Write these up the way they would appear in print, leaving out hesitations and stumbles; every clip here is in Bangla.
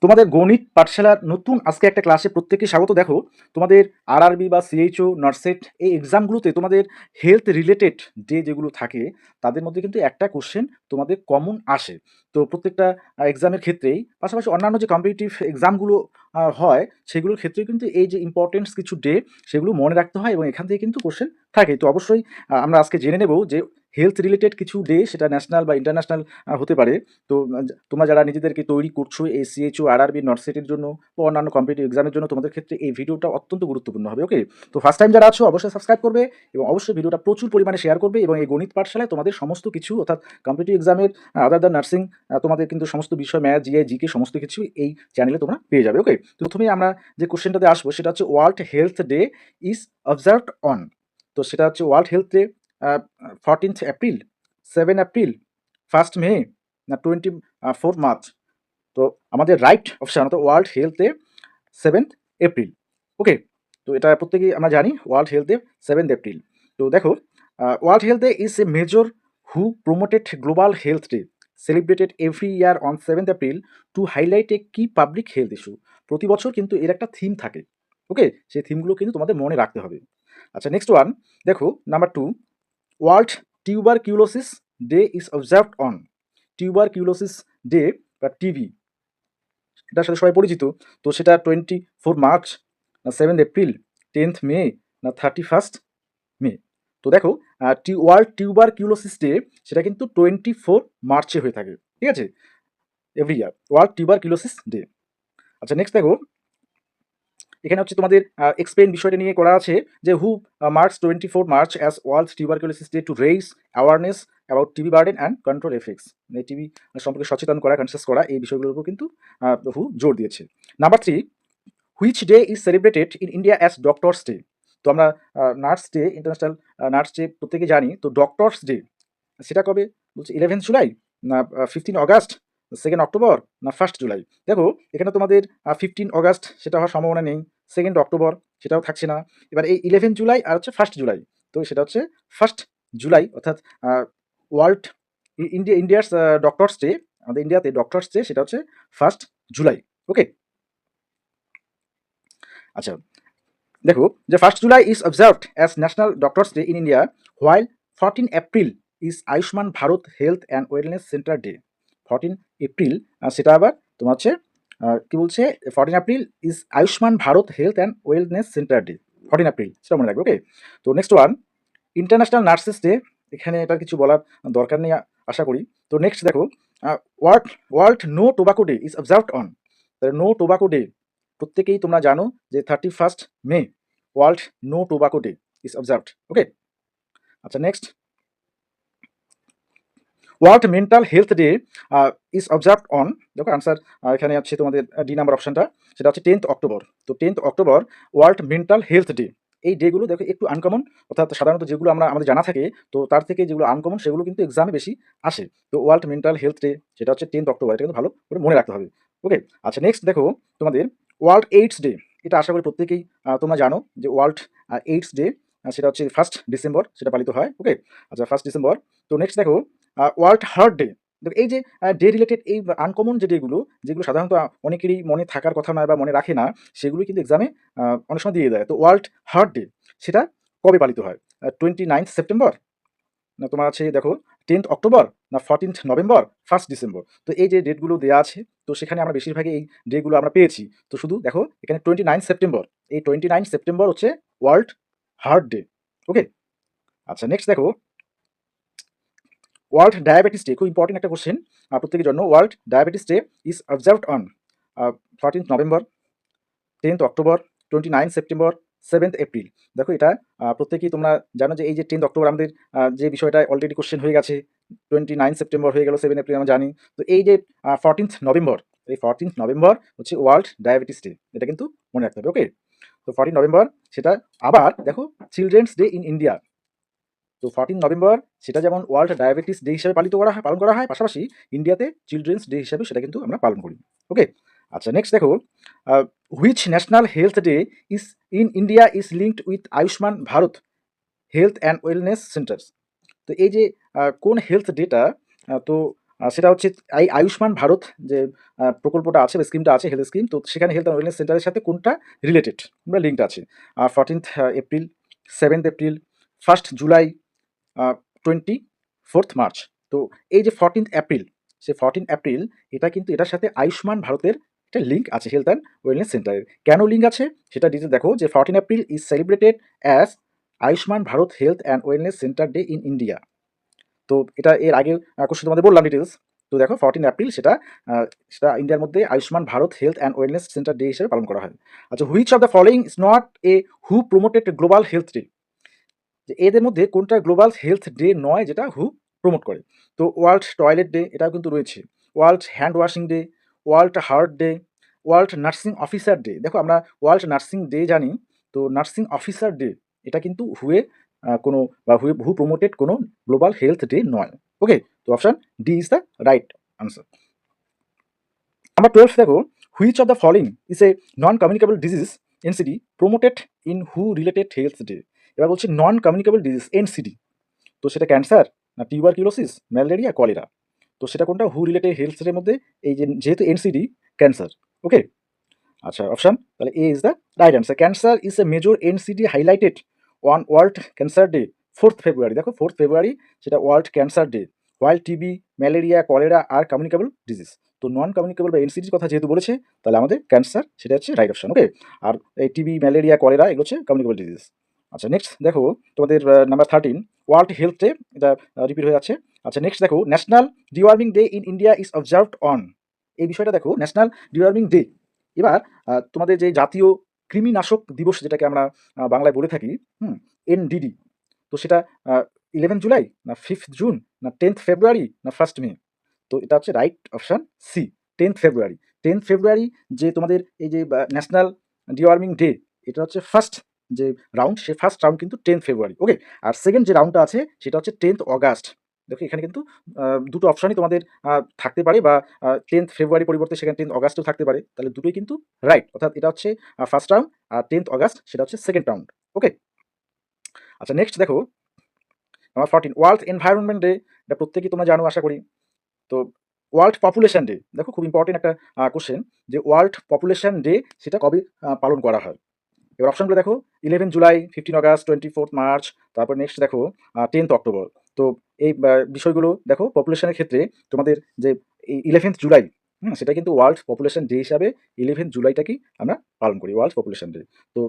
তোমাদের গণিত পাঠশালার নতুন আজকে একটা ক্লাসে প্রত্যেককে স্বাগত। দেখো, তোমাদের আরআরবি বা সিএইচও নার্সেট এই এক্সামগুলোতে তোমাদের হেলথ রিলেটেড যেগুলো থাকে তাদের মধ্যে কিন্তু একটা কোশ্চেন তোমাদের কমন আসে। তো প্রত্যেকটা এক্সামের ক্ষেত্রেই পাশাপাশি অন্যান্য যে কম্পিটিটিভ এক্সামগুলো হয় সেগুলোর ক্ষেত্রে কিন্তু এই যে ইম্পর্টেন্স কিছু ডে সেগুলো মনে রাখতে হয় এবং এখান থেকে কিন্তু কোশ্চেন থাকে। তো অবশ্যই আমরা আজকে জেনে নেব যে হেলথ রিলেটেড কিছু ডে, সেটা ন্যাশনাল বা ইন্টারন্যাশনাল হতে পারে। তো তোমরা যারা নিজেদেরকে তৈরি করছো এই সিএইচও আরআরবি নর্সেটের জন্য বা অন্যান্য কম্পিটিটিভ এক্সামের জন্য, তোমাদের ক্ষেত্রে এই ভিডিওটা অত্যন্ত গুরুত্বপূর্ণ হবে। ওকে, তো ফার্স্ট টাইম যারা আছো অবশ্যই সাবস্ক্রাইব করবে এবং অবশ্যই ভিডিওটা প্রচুর পরিমাণে শেয়ার করবে এবং এই গণিত পাঠশালায় তোমাদের সমস্ত কিছু অর্থাৎ কম্পিটিটিভ এক্সামের আদার দ্য নার্সিং তোমাদের কিন্তু সমস্ত বিষয় ম্যাথ জিআই জিকে সমস্ত কিছু এই চ্যানেলে তোমরা পেয়ে যাবে। ওকে, তো প্রথমেই আমরা যে কোশ্চেনটাতে আসবো সেটা হচ্ছে world health day is observed on. তো সেটা হচ্ছে world health day 14th April, 7 April, 1st May, না 24 মার্চ। তো আমাদের রাইট অপশন অর্থাৎ world health day 7th April. Okay, তো এটা প্রত্যেকেই আমরা জানি world health day 7th April. তো দেখো, world health day is a major হু promoted global health day celebrated every year on 7th April to highlight a key public health issue. প্রতি বছর কিন্তু এর একটা থিম থাকে। ওকে, সেই থিমগুলো কিন্তু তোমাদের মনে রাখতে হবে। আচ্ছা, নেক্সট ওয়ান দেখো, number 2, world tuberculosis day is observed on. Tuberculosis day বা টিবি, এটার সাথে সবাই পরিচিত। তো সেটা 24 মার্চ, না 7 এপ্রিল, 10th মে, না 31st মে। তো দেখো, ওয়ার্ল্ড টিউবারকিউলোসিস ডে সেটা কিন্তু 24 মার্চে হয়ে থাকে। ঠিক আছে, every year world tuberculosis day. আচ্ছা, নেক্সট দেখো, এখানে হচ্ছে তোমাদের এক্সপ্লেন বিষয়টা নিয়ে করা আছে যে হু marks 24 March as world tuberculosis day to raise awareness about TB burden and control effects. মানে টিবি সম্পর্কে সচেতন করা, কনসিয়াস করা, এই বিষয়গুলোর উপর কিন্তু হু জোর দিয়েছে। Number 3, which day is celebrated in India as doctors day. তো আমরা nurse day, international nurse day প্রত্যেকে জানি। তো ডক্টরস ডে সেটা কবে বলছে? 11th জুলাই, না 15 অগাস্ট, 2nd অক্টোবর, না 1st জুলাই। দেখো, এখানে তোমাদের 15 অগাস্ট সেটা হওয়ার সম্ভাবনা নেই, 2nd অক্টোবর সেটাও থাকছে না। এবার এই 11 জুলাই আর হচ্ছে 1st জুলাই, তো সেটা হচ্ছে 1st জুলাই অর্থাৎ ওয়ার্ল্ড ইন্ডিয়ার ডক্টরস ডে, আমাদের ইন্ডিয়াতে ডক্টরস ডে সেটা হচ্ছে 1st জুলাই। ওকে, আচ্ছা দেখো, যে 1st July is observed as national doctors day in India, while 14 April is Ayushman Bharat health and wellness centre day. 14 April সেটা আবার তোমার হচ্ছে কি বলছে, 14 April is Ayushman Bharat health and wellness centre day, 14 April, সেটা মনে রাখবে। ওকে, তো next one international nurses day. এখানে এটার কিছু বলার দরকার নেই আশা করি। তো নেক্সট দেখো, world world no tobacco day is observed on. No tobacco day প্রত্যেকেই তোমরা জানো যে 31st May world no tobacco day is observed. Okay, আচ্ছা next, world mental health day is observed on. দেখো আনসার এখানে আছে তোমাদের ডি নাম্বার অপশনটা, সেটা হচ্ছে 10th অক্টোবর। তো 10th October world mental health day. এই ডেগুলো দেখো একটু আনকমন, অর্থাৎ সাধারণত যেগুলো আমাদের জানা থাকে তো তার থেকে যেগুলো আনকমন সেগুলো কিন্তু এক্সামে বেশি আসে। তো ওয়ার্ল্ড মেন্টাল হেলথ ডে সেটা হচ্ছে 10th অক্টোবর, এটা কিন্তু ভালো করে মনে রাখতে হবে। ওকে, আচ্ছা নেক্সট দেখো, তোমাদের ওয়ার্ল্ড এইডস ডে, এটা আশা করি প্রত্যেকেই তোমরা জানো যে ওয়ার্ল্ড এইডস ডে সেটা হচ্ছে 1st ডিসেম্বর সেটা পালিত হয়। ওকে, আচ্ছা 1st ডিসেম্বর। তো নেক্সট দেখো, ওয়ার্ল্ড হার্ট ডে। দেখো এই যে ডে রিলেটেড এই আনকমন যে ডেগুলো, যেগুলো সাধারণত অনেকেরই মনে থাকার কথা নয় বা মনে রাখে না, সেগুলো কিন্তু এক্সামে অনেক সময় দিয়ে দেয়। তো ওয়ার্ল্ড হার্ট ডে সেটা কবে পালিত হয়? 29th সেপ্টেম্বর, না তোমার আছে দেখো 10th অক্টোবর, না 14th নভেম্বর, 1st ডিসেম্বর। তো এই যে ডেটগুলো দেওয়া আছে, তো সেখানে আমরা বেশিরভাগই এই ডেগুলো আমরা পেয়েছি। তো শুধু দেখো এখানে 29 সেপ্টেম্বর, এই 29 সেপ্টেম্বর হচ্ছে ওয়ার্ল্ড হার্ট ডে। ওকে, আচ্ছা নেক্সট দেখো, ওয়ার্ল্ড ডায়াবেটিস ডে, খুব ইম্পর্টেন্ট একটা কোশ্চেন প্রত্যেকের জন্য। World diabetes day is observed on 14th November, 10th October, 29 September, 7th April. দেখো এটা প্রত্যেকেই তোমরা জানো যে এই যে 10th অক্টোবর আমাদের যে বিষয়টা অলরেডি কোশ্চেন হয়ে গেছে, 29 সেপ্টেম্বর হয়ে গেল, 7 এপ্রিল আমরা জানি। তো এই যে 14th নভেম্বর, এই 14th নভেম্বর হচ্ছে ওয়ার্ল্ড ডায়াবেটিস ডে, এটা কিন্তু মনে রাখতে হবে। ওকে, তো 14 নভেম্বর সেটা। আবার দেখো চিলড্রেন্স ডে ইন ইন্ডিয়া, তো 14 নভেম্বর সেটা যেমন ওয়ার্ল্ড ডায়াবেটিস ডে হিসেবে পালন করা হয়, পাশাপাশি ইন্ডিয়াতে চিলড্রেন্স ডে হিসেবে সেটা কিন্তু আমরা পালন করি। ওকে, আচ্ছা নেক্সট দেখো, which national health day is in India is linked with Ayushman Bharat health and wellness centres. তো এই যে কোন হেলথ ডেটা, তো সেটা হচ্ছে এই আয়ুষ্মান ভারত যে প্রকল্পটা আছে বা স্কিমটা আছে, হেলথ স্কিম, তো সেখানে হেলথ অ্যান্ড ওয়েলনেস সেন্টারের সাথে কোনটা রিলেটেড বা লিঙ্কড আছে? 14th April, 7th April, 1st July, 24th March. তো এই যে 14th এপ্রিল, সে 14 এপ্রিল এটা কিন্তু এটার সাথে আয়ুষ্মান ভারতের একটা লিঙ্ক আছে হেলথ অ্যান্ড ওয়েলনেস সেন্টারের। কেন লিঙ্ক আছে সেটা ডিটেল দেখো, যে 14 April is celebrated as Ayushman Bharat health and wellness centre day in India. তো এটা এর আগে কোশ্চেন তোমাদের বললাম ডিটেলস। তো দেখো 14 এপ্রিল সেটা ইন্ডিয়ার মধ্যে Ayushman Bharat health and wellness centre day হিসেবে পালন করা হয়। আচ্ছা, which of the following is not a who promoted global health day? যে এদের মধ্যে কোনটা গ্লোবাল হেলথ ডে নয় যেটা হু প্রমোট করে? তো ওয়ার্ল্ড টয়লেট ডে এটাও কিন্তু রয়েছে, world hand washing day, world heart day, world nursing officer day. দেখো আমরা ওয়ার্ল্ড নার্সিং ডে জানি, তো নার্সিং অফিসার ডে এটা কিন্তু কোনো বা হু প্রমোটেড কোনো গ্লোবাল হেলথ ডে নয়। ওকে, তো option D is the right answer. Number 12 দেখো, which of the following is a non communicable disease NCD promoted in who related health day? এবার বলছি নন কমিউনিকেবল ডিজিজ এনসিডি, তো সেটা ক্যান্সার না টিউবারকিউলোসিস, ম্যালেরিয়া, কলেরা? তো সেটা কোনটা হু রিলেটেড হেলথ এর মধ্যে? এই যে যেহেতু এনসিডি, ক্যান্সার। ওকে, আচ্ছা অপশন তাহলে A is the right answer. Cancer is a major NCD highlighted on world cancer day 4th February. দেখো 4th ফেব্রুয়ারি সেটা world cancer day. While TB, malaria, cholera আর কমিউনিকেবল ডিজিজ। তো নন কমিউনিকেবল বা এনসিডির কথা যেহেতু বলেছে, তাহলে আমাদের ক্যান্সার সেটা হচ্ছে রাইট অপশন। ওকে, আর এই টিবি, ম্যালেরিয়া, কলেরা এগুলো হচ্ছে কমিউনিকেবল ডিজিজ। আচ্ছা নেক্সট দেখো তোমাদের নাম্বার 13 ওয়ার্ল্ড হেলথ ডে, এটা রিপিট হয়ে যাচ্ছে। আচ্ছা নেক্সট দেখো, national deworming day in India is observed on. এই বিষয়টা দেখো, ন্যাশনাল ডিওয়ার্মিং ডে। এবার তোমাদের যে জাতীয় কৃমিনাশক দিবস যেটাকে আমরা বাংলায় বলে থাকি, এনডিডি, তো সেটা 11 জুলাই না 5th জুন না 10th ফেব্রুয়ারি না 1st মে? তো এটা হচ্ছে রাইট অপশন সি, 10th ফেব্রুয়ারি। 10th ফেব্রুয়ারি যে তোমাদের এই যে ন্যাশনাল ডিওয়ার্মিং ডে, এটা হচ্ছে ফার্স্ট যে রাউন্ড, সে ফার্স্ট রাউন্ড কিন্তু 10th ফেব্রুয়ারি। ওকে, আর সেকেন্ড যে রাউন্ডটা আছে সেটা হচ্ছে 10th অগাস্ট। দেখো এখানে কিন্তু দুটো অপশনই তোমাদের থাকতে পারে, বা 10th ফেব্রুয়ারি পরিবর্তে সেখানে 10th অগাস্টও থাকতে পারে, তাহলে দুটোই কিন্তু রাইট। অর্থাৎ এটা হচ্ছে ফার্স্ট রাউন্ড, আর 10th অগাস্ট সেটা হচ্ছে সেকেন্ড রাউন্ড। ওকে, আচ্ছা নেক্সট দেখো নাম্বার 14 ওয়ার্ল্ড এনভায়রনমেন্ট ডে, এটা প্রত্যেকেই তোমরা জানো আশা করি। তো ওয়ার্ল্ড পপুলেশন ডে, দেখো খুব ইম্পর্টেন্ট একটা কোশ্চেন, যে ওয়ার্ল্ড পপুলেশন ডে সেটা কবে পালন করা হয়? এবার অপশনগুলো দেখো, 11 জুলাই, 15 আগস্ট, 24th মার্চ, তারপর নেক্সট দেখো 10th অক্টোবর। তো এই বিষয়গুলো দেখো পপুলেশনের ক্ষেত্রে তোমাদের যে 11th জুলাই, সেটা কিন্তু ওয়ার্ল্ড পপুলেশন ডে হিসাবে 11th জুলাইটাকেই আমরা পালন করি ওয়ার্ল্ড পপুলেশন ডে। তো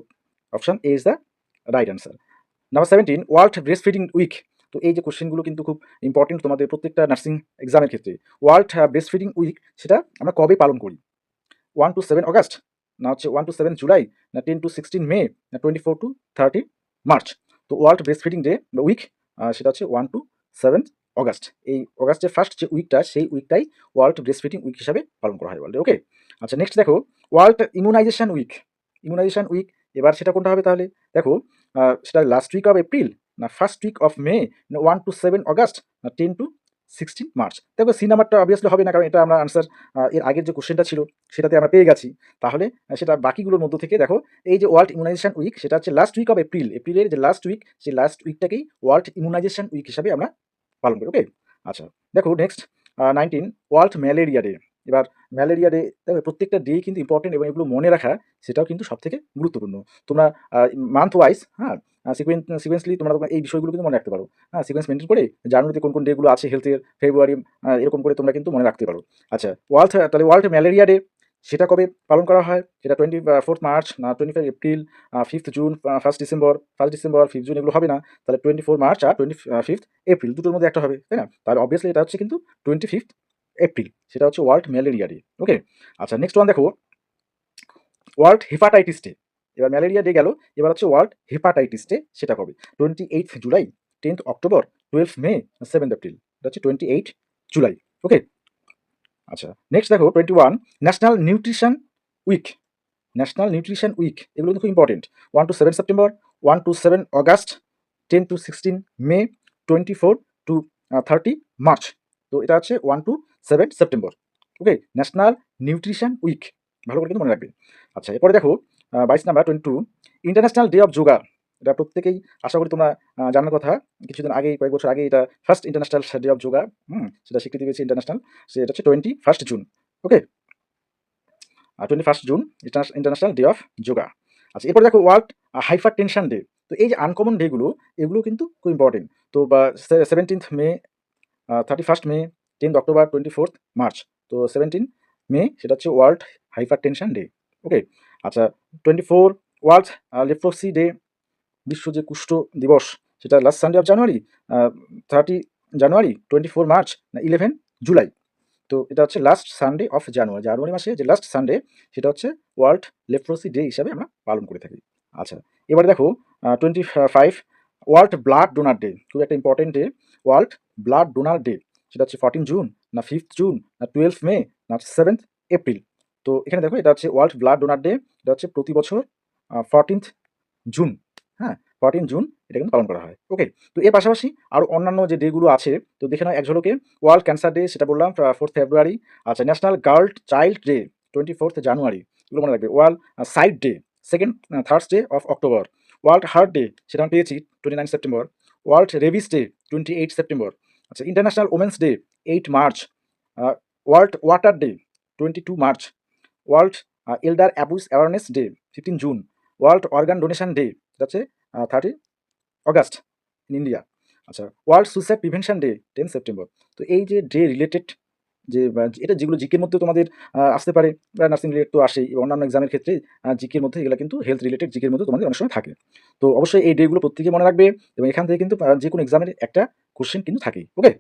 option a is the right answer. Number 17 world breast feeding week. তো এই যে কোশ্চেনগুলো কিন্তু খুব ইম্পর্টেন্ট তোমাদের প্রত্যেকটা নার্সিং এক্সামের ক্ষেত্রে। ওয়ার্ল্ড ব্রেস্ট ফিডিং উইক সেটা আমরা কবে পালন করি? 1 to 7 অগাস্ট, না হচ্ছে 1 to 7 জুলাই, না 10 to 16 মে, না 24 to 30 মার্চ? তো ওয়ার্ল্ড ব্রেস্ট ফিডিং ডে বা উইক সেটা হচ্ছে 1 to 7 অগাস্ট। এই অগাস্টের ফার্স্ট যে উইকটা, সেই উইকটাই ওয়ার্ল্ড ব্রেস্ট ফিডিং উইক হিসাবে পালন করা হয় ওয়ার্ল্ডে। ওকে, আচ্ছা নেক্সট দেখো world immunisation week. Immunisation week, এবার সেটা কোনটা হবে তাহলে? দেখো সেটা লাস্ট উইক অফ এপ্রিল, না ফার্স্ট উইক অফ মে, না 1 to 7 অগাস্ট, না 10 to 16 মার্চ? দেখো সি নাম্বারটা অবভিয়াসলি হবে না, কারণ এটা আমরা আনসার এর আগের যে কোশ্চেনটা ছিল সেটাতে আমরা পেয়ে গেছি। তাহলে সেটা বাকিগুলোর মধ্য থেকে দেখো, এই যে ওয়ার্ল্ড ইমিউনাইজেশন উইক সেটা হচ্ছে লাস্ট উইক অফ এপ্রিল, এপ্রিলের যে লাস্ট উইক, সেই লাস্ট উইকটাকেই ওয়ার্ল্ড ইমিউনাইজেশন উইক হিসাবে আমরা পালন করি। ওকে, আচ্ছা দেখো নেক্সট 19 ওয়ার্ল্ড ম্যালেরিয়া ডে। এবার ম্যালেরিয়া ডে, দেখো প্রত্যেকটা ডে কিন্তু ইম্পর্টেন্ট, এবং এগুলো মনে রাখা সেটাও কিন্তু সব থেকে গুরুত্বপূর্ণ। তোমরা মান্থ ওয়াইজ, সিকোয়েন্সলি তোমরা এই বিষয়গুলো কিন্তু মনে রাখতে পারো। সিকোয়েন্স মেনটেন করে জানুয়ারিতে কোন কোন ডেগুলো আছে হেলথের, ফেব্রুয়ারি, এরকম করে তোমরা কিন্তু মনে রাখতে পারো। আচ্ছা তাহলে ওয়ার্ল্ড ম্যালেরিয়া ডে সেটা কবে পালন করা হয়? সেটা 24th মার্চ, না 25 April, 5th June, 1st December, 5th June এগুলো হবে না। তাহলে 24 মার্চ আর 25th এপ্রিল, দুটোর মধ্যে একটা হবে, তাই না? তাহলে অবভিয়াসলি এটা হচ্ছে কিন্তু 25th এপ্রিল, সেটা হচ্ছে ওয়ার্ল্ড ম্যালেরিয়া ডে। ওকে, আচ্ছা নেক্সট ওয়ান দেখো ওয়ার্ল্ড হেপাটাইটিস ডে। এবার ম্যালেরিয়া ডে গেল, এবার হচ্ছে ওয়ার্ল্ড হেপাটাইটিস ডে, সেটা কবে? 28th July, 10th October, 12th মে, 7th এপ্রিল? এটা হচ্ছে 28 জুলাই। ওকে, আচ্ছা নেক্সট দেখো 21 national nutrition week. National nutrition week এগুলো কিন্তু খুব important. 1 to 7 September, 1 to 7 August, 10 to 16 May, 24 to 30 March? তো এটা হচ্ছে 1 to 7 September. Okay, national nutrition week, ভালো করে কিন্তু মনে রাখবে। আচ্ছা এরপরে দেখো 22 number 22 international day of yoga. এটা প্রত্যেকেই আশা করি তোমরা জানার কথা। কিছুদিন আগেই, কয়েক বছর আগে এটা first international day of yoga, সেটা স্বীকৃতি পেয়েছে ইন্টারন্যাশনাল। সেটা হচ্ছে 21 June. Okay, 21 June international day of yoga. আচ্ছা, এরপরে দেখো ওয়ার্ল্ড হাইপার টেনশন ডে। তো এই যে আনকমন ডেগুলো, এগুলো কিন্তু খুব ইম্পর্টেন্ট। তো 17th মে, 31st মে, 10th অক্টোবর, 24th মার্চ। তো 17 মে সেটা হচ্ছে world hyper tension day. Okay, আচ্ছা, 24 ওয়ার্ল্ড লেপ্রোসি ডে, বিশ্ব যে কুষ্ঠ দিবস, সেটা last Sunday of January, 30 January, 24 March না 11 জুলাই। তো এটা হচ্ছে লাস্ট সানডে অফ জানুয়ারি, জানুয়ারি মাসে যে লাস্ট সানডে, সেটা হচ্ছে ওয়ার্ল্ড লেপ্রোসি ডে হিসাবে আমরা পালন করে থাকি। আচ্ছা, এবারে দেখো 25 ওয়ার্ল্ড ব্লাড ডোনার ডে, খুব একটা important day. World blood donor day সেটা হচ্ছে 14 জুন না 5th জুন না 12 মে না 7th এপ্রিল। তো এখানে দেখো এটা হচ্ছে ওয়ার্ল্ড ব্লাড ডোনার ডে, এটা হচ্ছে প্রতি বছর 14th জুন। হ্যাঁ, 14 জুন এটা কিন্তু পালন করা হয়। ওকে, তো এর পাশাপাশি আরও অন্যান্য যে ডেগুলো আছে, তো দেখে নাও এক ঝলকে। ওয়ার্ল্ড ক্যান্সার ডে, সেটা বললাম 4th ফেব্রুয়ারি। আচ্ছা, national girl child day 24th January, এগুলো মনে রাখবে। World sight day 2nd Thursday of October. World heart day, সেটা আমি পেয়েছি 29 September. World rabies day 28 September. আচ্ছা, international women's day 8 March. World water day 22 March. World elder abuse awareness day 15 June. World organ donation day, এটা হচ্ছে 30 অগাস্ট ইন ইন্ডিয়া। আচ্ছা, world suicide prevention day 10 September. তো এই যে ডে রিলেটেড যে এটা যেগুলো জিকের মধ্যে তোমাদের আসতে পারে, বা নার্সিং রিলেটেড তো আসেই, এবং অন্যান্য এক্সামের ক্ষেত্রে জিকের মধ্যে এগুলো কিন্তু হেলথ রিলেটেড জিকের মধ্যে তোমাদের অনেক সময় থাকে। তো অবশ্যই এই ডেগুলো প্রত্যেকে মনে রাখবে, এবং এখান থেকে কিন্তু যে কোনো এক্সামের একটা কোশ্চেন কিন্তু থাকে। ওকে।